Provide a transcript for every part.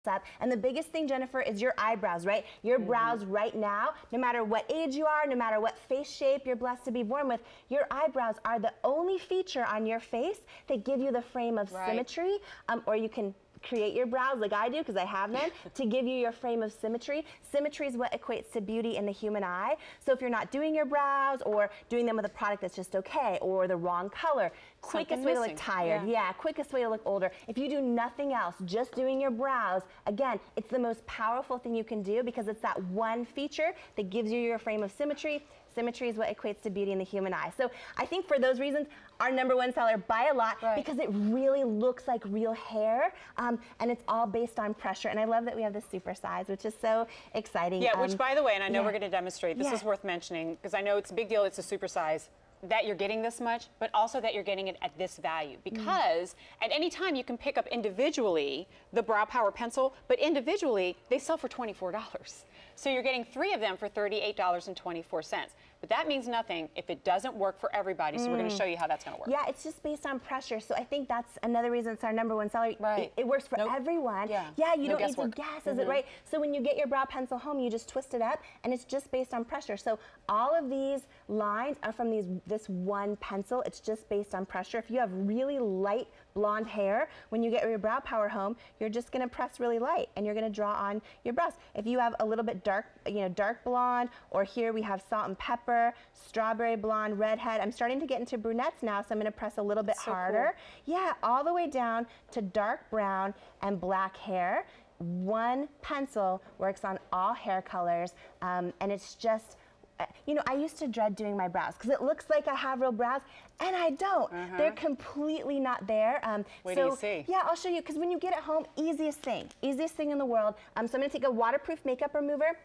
up. And the biggest thing, Jennifer, is your eyebrows, right? Your brows right now, no matter what age you are, no matter what face shape you're blessed to be born with, your eyebrows are the only feature on your face that give you the frame of symmetry, or you can create your brows like I do, because I have them, to give you your frame of symmetry. Symmetry is what equates to beauty in the human eye. So if you're not doing your brows or doing them with a product that's just okay, or the wrong color, quickest way to look tired. Yeah, quickest way to look older. If you do nothing else, just doing your brows, again, it's the most powerful thing you can do because it's that one feature that gives you your frame of symmetry. Symmetry is what equates to beauty in the human eye. So I think for those reasons, our #1 seller by a lot, because it really looks like real hair, and it's all based on pressure. And I love that we have the Supersize, which is so exciting. Yeah, which by the way, and I know we're going to demonstrate, this is worth mentioning, because I know it's a big deal, it's a Supersize, that you're getting this much, but also that you're getting it at this value. Because at any time you can pick up individually the Brow Power Pencil, but individually they sell for $24. So you're getting 3 of them for $38.24. But that means nothing if it doesn't work for everybody. So we're going to show you how that's going to work. Yeah, it's just based on pressure. So I think that's another reason it's our #1 seller. It works for everyone. Yeah, you don't need to guess, is it right? So when you get your brow pencil home, you just twist it up, and it's just based on pressure. So all of these lines are from this one pencil. It's just based on pressure. If you have really light blonde hair, when you get your brow power home, you're just going to press really light, and you're going to draw on your brows. If you have a little bit dark, dark blonde, or here we have salt and pepper, strawberry blonde, redhead. I'm starting to get into brunettes now, so I'm going to press a little bit harder. Yeah, all the way down to dark brown and black hair. One pencil works on all hair colors, and it's just, I used to dread doing my brows because it looks like I have real brows, and I don't. They're completely not there. Wait till you see. Yeah, I'll show you, because when you get it home, easiest thing in the world. So I'm going to take a waterproof makeup remover.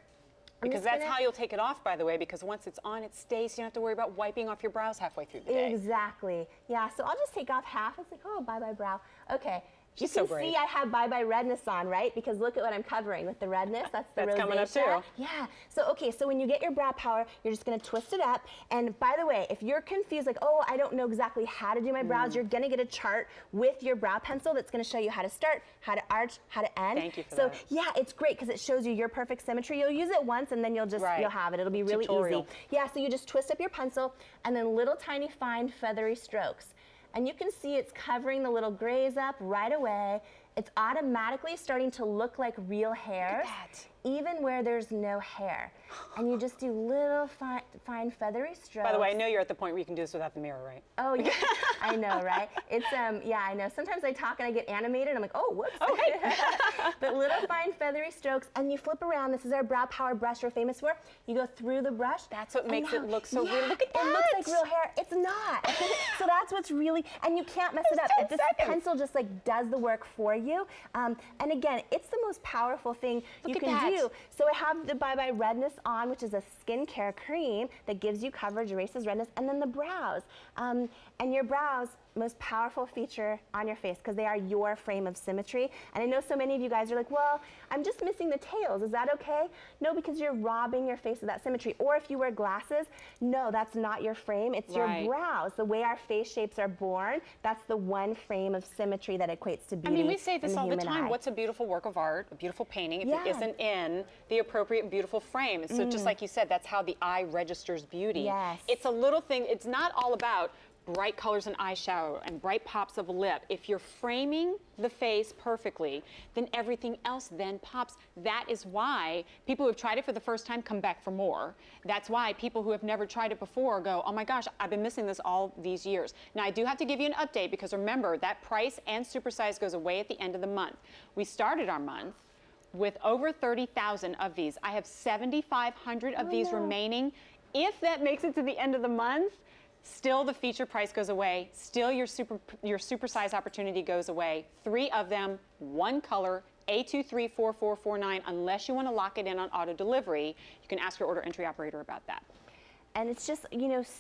Because that's how you'll take it off, by the way, because once it's on, it stays. You don't have to worry about wiping off your brows halfway through the day. Exactly. Yeah, so I'll just take off half. It's like, oh, bye-bye brow. Okay. She's so brave. You can see I have bye-bye redness on, right? Because look at what I'm covering with the redness. That's the rosacea. That's coming up too. Yeah. So, okay, so when you get your brow power, you're just going to twist it up. And by the way, if you're confused, like, oh, I don't know exactly how to do my brows, you're going to get a chart with your brow pencil that's going to show you how to start, how to arch, how to end. Thank you for that. So, yeah, it's great because it shows you your perfect symmetry. You'll use it once, and then you'll just, you'll have it. It'll be really easy. Yeah, so you just twist up your pencil, and then little tiny fine feathery strokes. And you can see it's covering the little grays up right away. It's automatically starting to look like real hair, even where there's no hair. And you just do little fine feathery strokes. By the way, I know you're at the point where you can do this without the mirror, right? Oh, yeah. I know, right? It's, yeah, I know. Sometimes I talk and I get animated. I'm like, oh, whoops. Okay. But little fine feathery strokes, and you flip around. This is our brow power brush we're famous for. You go through the brush. That's what makes it look so real. Look at that. It looks like real hair. It's not. So that's what's really, and you can't mess it up. If this pencil just like does the work for you. And again, it's the most powerful thing you can do. So I have the Bye Bye Redness on, which is a skincare cream that gives you coverage, erases redness, and then the brows. And your brows, most powerful feature on your face, because they are your frame of symmetry. And I know so many of you guys are like, well, I'm just missing the tails. Is that okay? No, because you're robbing your face of that symmetry. Or if you wear glasses, no, that's not your frame. It's your brows. The way our face shapes are born, that's the one frame of symmetry that equates to beauty. I mean, we say this all the time. What's a beautiful work of art, a beautiful painting, if it isn't in the appropriate beautiful frame? So just like you said, that's how the eye registers beauty. It's a little thing. It's not all about bright colors and eyeshadow and bright pops of lip. If you're framing the face perfectly, then everything else then pops. That is why people who have tried it for the first time come back for more. That's why people who have never tried it before go, oh my gosh, I've been missing this all these years. Now I do have to give you an update, because remember, that price and Supersize goes away at the end of the month. We started our month with over 30,000 of these. I have 7,500 of these remaining. If that makes it to the end of the month, still the feature price goes away. Still your Supersize opportunity goes away. 3 of them, 1 color, A234449. Unless you want to lock it in on auto delivery, you can ask your order entry operator about that. And it's just,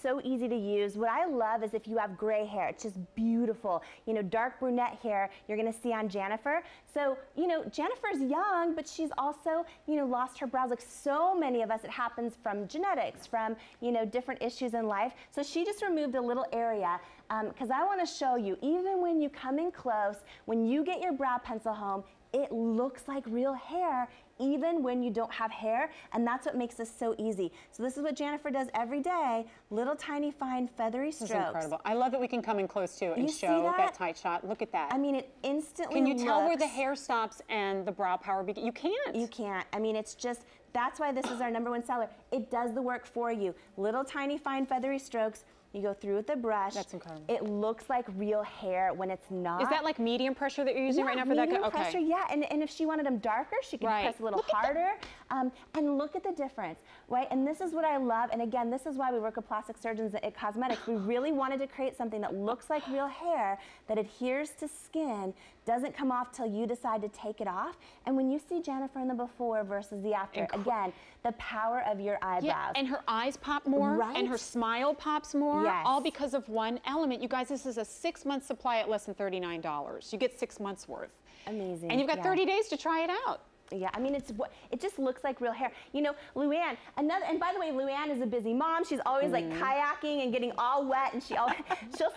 so easy to use. What I love is if you have gray hair, it's just beautiful. Dark brunette hair, you're gonna see on Jennifer. So, Jennifer's young, but she's also, lost her brows. Like so many of us, it happens from genetics, from, different issues in life. So she just removed a little area, because I wanna show you, even when you come in close, when you get your brow pencil home, it looks like real hair even when you don't have hair, and that's what makes this so easy. So this is what Jennifer does every day, little tiny fine feathery strokes. This is incredible. I love that we can come in close too and show that tight shot. Look at that. I mean, it instantly Can you tell where the hair stops and the brow power begins? You can't. You can't. I mean, it's just, that's why this is our #1 seller. It does the work for you. Little tiny fine feathery strokes. You go through with the brush. That's incredible. It looks like real hair when it's not. Is that like medium pressure that you're using right now for that? Medium pressure, yeah. And if she wanted them darker, she could press a little harder. And look at the difference, right? And this is what I love. And again, this is why we work with plastic surgeons at Cosmetics. We really wanted to create something that looks like real hair, that adheres to skin, doesn't come off till you decide to take it off. And when you see Jennifer in the before versus the after, again, the power of your eyebrows. Yeah, and her eyes pop more, and her smile pops more, all because of one element. You guys, this is a 6-month supply at less than $39. You get 6 months worth. Amazing. And you've got 30 days to try it out. Yeah, I mean, it just looks like real hair. You know, Luann, and by the way, Luann is a busy mom. She's always like kayaking and getting all wet, and she'll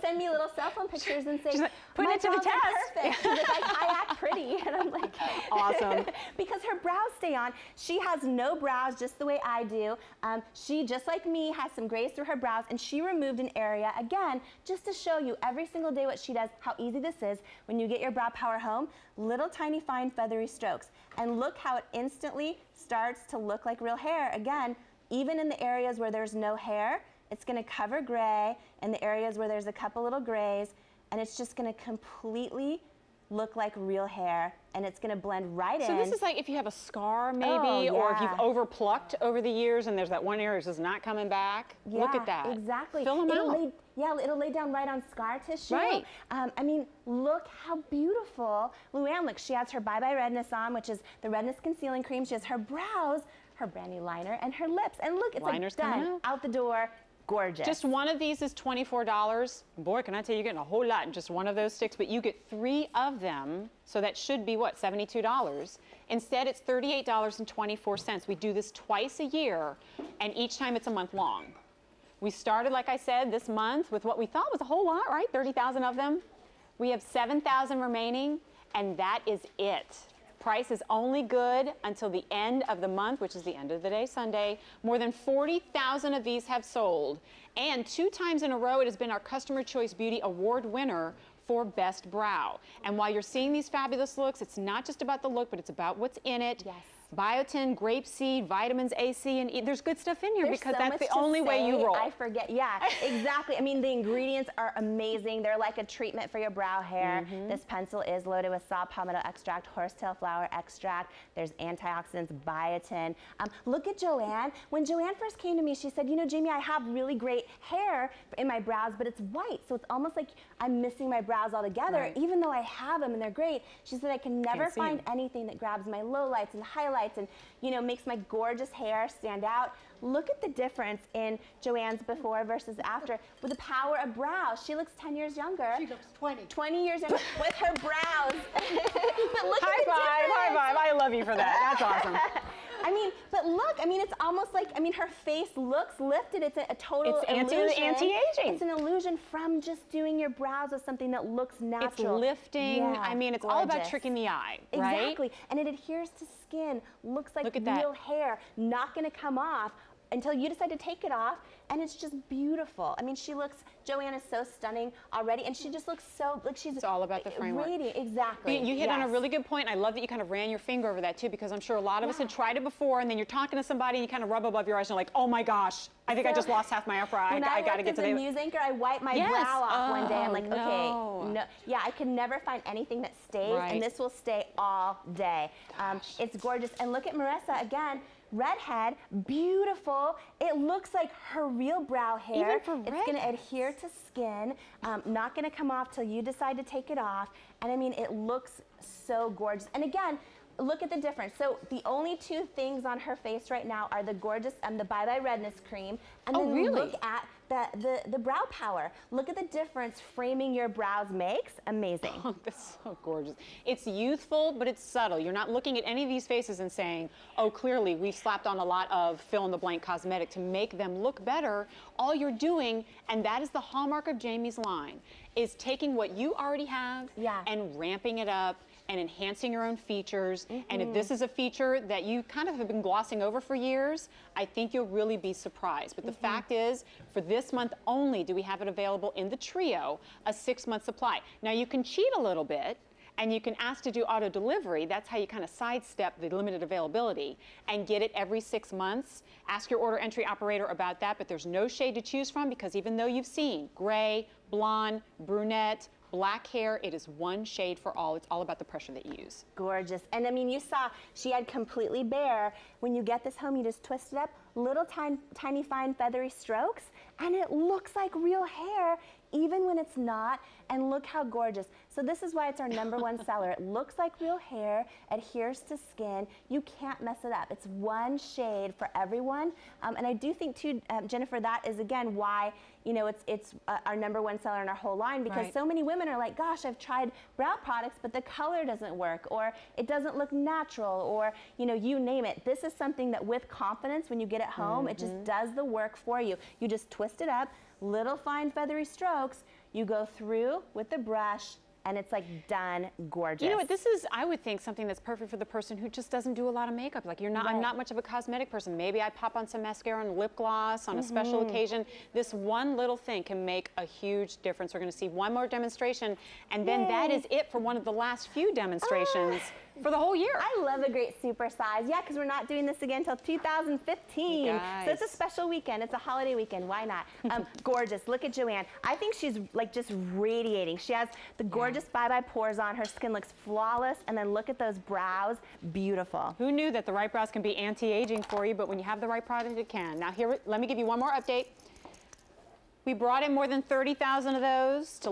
send me little cell phone pictures and say, she's like, put it to the test. Perfect. She's like, I kayak pretty. And I'm like, awesome. Because her brows stay on. She has no brows, just the way I do. She, just like me, has some grays through her brows, and she removed an area, again, just to show you every single day what she does, how easy this is. When you get your brow power home, little tiny fine feathery strokes. And look how it instantly starts to look like real hair. Again, even in the areas where there's no hair, it's going to cover gray. In the areas where there's a couple little grays, and it's just going to completely look like real hair, and it's going to blend right in. So this is like if you have a scar maybe, or if you've over-plucked over the years and there's that one area that's not coming back. Yeah, look at that. Exactly. Fill them out. It'll lay down right on scar tissue. Right. I mean, look how beautiful. Luann, look, she has her Bye Bye Redness on, which is the redness concealing cream. She has her brows, her brand new liner, and her lips. And look, it's like done, out the door. Gorgeous. Just one of these is $24. Boy, can I tell you, you're getting a whole lot in just one of those sticks, but you get 3 of them, so that should be, what, $72? Instead, it's $38.24. We do this twice a year, and each time it's a month long. We started, like I said, this month with what we thought was a whole lot, right? 30,000 of them. We have 7,000 remaining, and that is it. Price is only good until the end of the month, which is the end of the day, Sunday. More than 40,000 of these have sold. And 2 times in a row, it has been our Customer Choice Beauty Award winner for Best Brow. And while you're seeing these fabulous looks, it's not just about the look, but it's about what's in it. Yes. Biotin, grapeseed, vitamins A, C, and E. There's good stuff in here because so that's the only way you roll. I forget. Yeah, exactly. I mean, the ingredients are amazing. They're like a treatment for your brow hair. This pencil is loaded with saw palmetto extract, horsetail flower extract. There's antioxidants, biotin. Look at Joanne. When Joanne first came to me, she said, you know, Jamie, I have really great hair in my brows, but it's white. So it's almost like I'm missing my brows altogether, even though I have them and they're great. She said, I can never find anything that grabs my lowlights and highlights and, you know, makes my gorgeous hair stand out. Look at the difference in Joanne's before versus after with the power of brows. She looks 10 years younger. She looks 20. 20 years younger with her brows. But look high at the five, difference. high five. I love you for that. That's awesome. I mean, but look, I mean, it's almost like, I mean, her face looks lifted. It's a total illusion. It's anti-aging. It's an illusion from just doing your brows with something that looks natural. It's lifting. Yeah, I mean, it's all about tricking the eye, right? Exactly. And it adheres to skin. Looks like real hair. Not going to come off until you decide to take it off, and it's just beautiful. I mean, Joanne is so stunning already, and she just looks so, like she's It's all about the framework. Radiant, exactly. You hit on a really good point. I love that you kind of ran your finger over that too, because I'm sure a lot of us had tried it before, and then you're talking to somebody, and you kind of rub above your eyes, and you're like, oh my gosh, I think I just lost half my upper eye. I got to get to the news anchor. I wiped my brow off one day. I'm like, okay, no. Yeah, I could never find anything that stays, and this will stay all day. It's gorgeous. And look at Marissa again. Redhead, beautiful. It looks like her real brow hair. Even for it's going to adhere to skin, not going to come off till you decide to take it off. And I mean, it looks so gorgeous. And again, look at the difference. So the only 2 things on her face right now are the gorgeous the Bye Bye Redness cream, and then look at the brow power. Look at the difference framing your brows makes. Amazing. Oh, that's so gorgeous. It's youthful, but it's subtle. You're not looking at any of these faces and saying, oh, clearly we've slapped on a lot of fill-in-the-blank cosmetic to make them look better. All you're doing, and that is the hallmark of Jamie's line, is taking what you already have and ramping it up and enhancing your own features. And if this is a feature that you kind of have been glossing over for years, I think you'll really be surprised. But the fact is, for this month only do we have it available in the trio, a 6-month supply. Now you can cheat a little bit, and you can ask to do auto delivery. That's how you kind of sidestep the limited availability and get it every 6 months. Ask your order entry operator about that, but there's no shade to choose from, because even though you've seen gray, blonde, brunette, black hair, it is one shade for all. It's all about the pressure that you use. Gorgeous. And I mean, you saw she had completely bare. When you get this home, you just twist it up, little tiny fine feathery strokes, and it looks like real hair even when it's not. And look how gorgeous. So this is why it's our #1 seller. It looks like real hair, adheres to skin. You can't mess it up. It's one shade for everyone. And I do think too, Jennifer, that is again why, you know, it's our #1 seller in our whole line, because so many women are like, gosh, I've tried brow products, but the color doesn't work, or it doesn't look natural, or, you know, you name it. This is something that with confidence, when you get it home, it just does the work for you. You just twist it up, little fine feathery strokes, you go through with the brush, and it's like done, gorgeous. You know what, this is, I would think, something that's perfect for the person who just doesn't do a lot of makeup. Like, I'm not much of a cosmetic person. Maybe I pop on some mascara and lip gloss on a special occasion. This one little thing can make a huge difference. We're gonna see one more demonstration, and then that is it for one of the last few demonstrations for the whole year. I love a great super size. Yeah, because we're not doing this again until 2015. So it's a special weekend. It's a holiday weekend. Why not? Gorgeous. Look at Joanne. I think she's like just radiating. She has the gorgeous bye-bye pores on. Her skin looks flawless. And then look at those brows. Beautiful. Who knew that the right brows can be anti-aging for you, but when you have the right product, it can. Now here, let me give you one more update. We brought in more than 30,000 of those to